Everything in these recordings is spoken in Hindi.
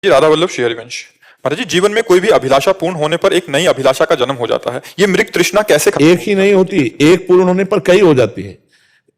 जी राधा वल्लभ श्री हरिवंश। महाराज जी, जीवन में कोई भी अभिलाषा पूर्ण होने पर एक नई अभिलाषा का जन्म हो जाता है। ये मृग तृष्णा कैसे एक ही नहीं होती, एक पूर्ण होने पर कई हो जाती है।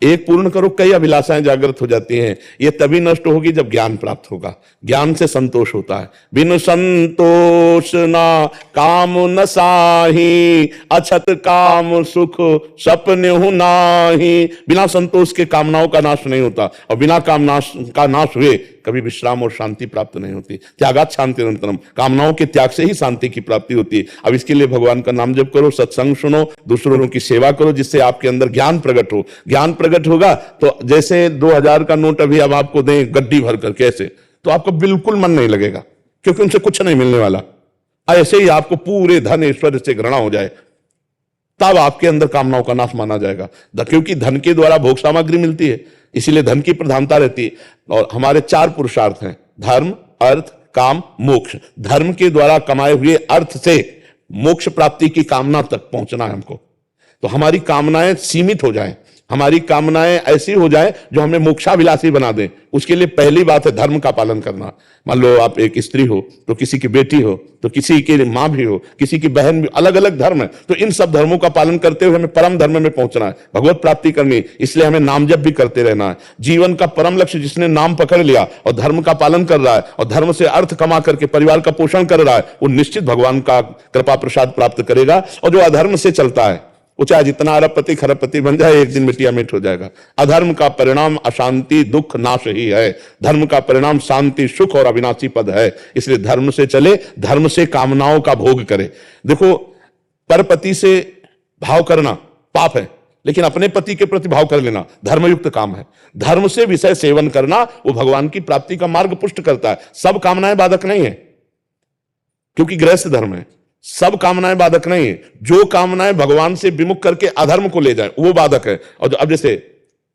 एक पूर्ण करो, कई अभिलाषाएं जागृत हो जाती हैं। ये तभी नष्ट होगी जब ज्ञान प्राप्त होगा। ज्ञान से संतोष होता है। बिन संतोष ना काम न साही, अछत काम सुख सपने हूं नाही। बिना संतोष के कामनाओं का नाश नहीं होता, और बिना काम का नाश हुए कभी विश्राम और शांति प्राप्त नहीं होती। त्यागात शांति निरंतरम, कामनाओं के त्याग से ही शांति की प्राप्ति होती है। अब इसके लिए भगवान का नाम जप करो, सत्संग सुनो, दूसरों की सेवा करो, जिससे आपके अंदर ज्ञान प्रकट हो। ज्ञान प्रकट होगा तो जैसे 2000 का नोट अभी अब आपको दें गड्डी भर कर कैसे, तो आपका बिल्कुल मन नहीं लगेगा, क्योंकि उनसे कुछ नहीं मिलने वाला। ऐसे ही आपको पूरे धन ऐश्वर्य से घृणा हो जाए, तब आपके अंदर कामनाओं का नाश माना जाएगा। क्योंकि धन के द्वारा भोग सामग्री मिलती है, इसीलिए धन की प्रधानता रहती है। और हमारे 4 पुरुषार्थ हैं, धर्म, अर्थ, काम, मोक्ष। धर्म के द्वारा कमाए हुए अर्थ से मोक्ष प्राप्ति की कामना तक पहुंचना है हमको। तो हमारी कामनाएं सीमित हो जाएं, हमारी कामनाएं ऐसी हो जाए जो हमें मोक्षाभिलाषी बना दें। उसके लिए पहली बात है धर्म का पालन करना। मान लो आप एक स्त्री हो तो किसी की बेटी हो, तो किसी की माँ भी हो, किसी की बहन भी, अलग अलग धर्म है। तो इन सब धर्मों का पालन करते हुए हमें परम धर्म में पहुंचना है, भगवत प्राप्ति करनी। इसलिए हमें नाम जप भी करते रहना है। जीवन का परम लक्ष्य जिसने नाम पकड़ लिया और धर्म का पालन कर रहा है और धर्म से अर्थ कमा करके परिवार का पोषण कर रहा है, वो निश्चित भगवान का कृपा प्रसाद प्राप्त करेगा। और जो अधर्म से चलता है वो चाहे जितना अरबपति खरबपति बन जाए, एक दिन मिट्टिया मिट हो जाएगा। अधर्म का परिणाम अशांति दुख नाश ही है, धर्म का परिणाम शांति सुख और अविनाशी पद है। इसलिए धर्म से चले, धर्म से कामनाओं का भोग करे। देखो, परपति से भाव करना पाप है, लेकिन अपने पति के प्रति भाव कर लेना धर्मयुक्त काम है। धर्म से विषय सेवन करना वो भगवान की प्राप्ति का मार्ग पुष्ट करता है। सब कामनाएं बाधक नहीं है, क्योंकि गृहस्थ धर्म है। सब कामनाएं बाधक नहीं है। जो कामनाएं भगवान से विमुख करके अधर्म को ले जाए वो बाधक है। और अब जैसे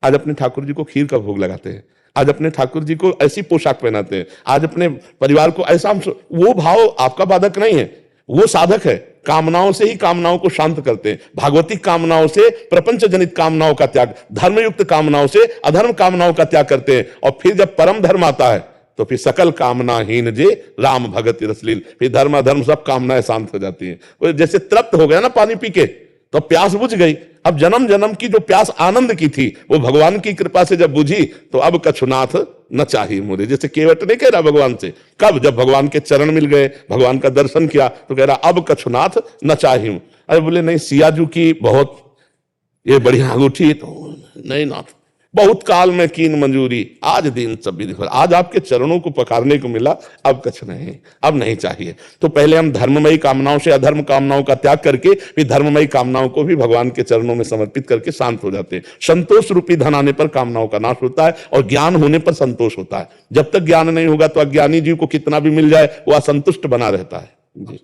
आज अपने ठाकुर जी को खीर का भोग लगाते हैं, आज अपने ठाकुर जी को ऐसी पोशाक पहनाते हैं, आज अपने परिवार को ऐसा, वो भाव आपका बाधक नहीं है, वो साधक है। कामनाओं से ही कामनाओं को शांत करते हैं। भागवतिक कामनाओं से प्रपंच जनित कामनाओं का त्याग, धर्मयुक्त कामनाओं से अधर्म कामनाओं का त्याग करते हैं। और फिर जब परम धर्म आता है तो फिर सकल कामनाहीन जे राम भगत रसलील, फिर धर्म अधर्म सब कामनाएं शांत हो जाती हैं। जैसे तृप्त हो गया ना पानी पी के, तो प्यास बुझ गई। अब जन्म जन्म की जो प्यास आनंद की थी वो भगवान की कृपा से जब बुझी, तो अब कछुनाथ न चाहिए मुझे। जैसे केवट नहीं कह रहा भगवान से, कब? जब भगवान के चरण मिल गए, भगवान का दर्शन किया, तो कह रहा अब कछुनाथ न चाहिए। अरे बोले नहीं, सियाजू की बहुत ये बढ़िया अंगूठी, तो नहीं नाथ, बहुत काल में कीन मंजूरी, आज दिन सब विधि। आज आपके चरणों को पखारने को मिला, अब कुछ नहीं, अब नहीं चाहिए। तो पहले हम धर्ममयी कामनाओं से अधर्म कामनाओं का त्याग करके फिर धर्ममयी कामनाओं को भी भगवान के चरणों में समर्पित करके शांत हो जाते हैं। संतोष रूपी धन आने पर कामनाओं का नाश होता है, और ज्ञान होने पर संतोष होता है। जब तक ज्ञान नहीं होगा तो अज्ञानी जीव को कितना भी मिल जाए वो असंतुष्ट बना रहता है। जी।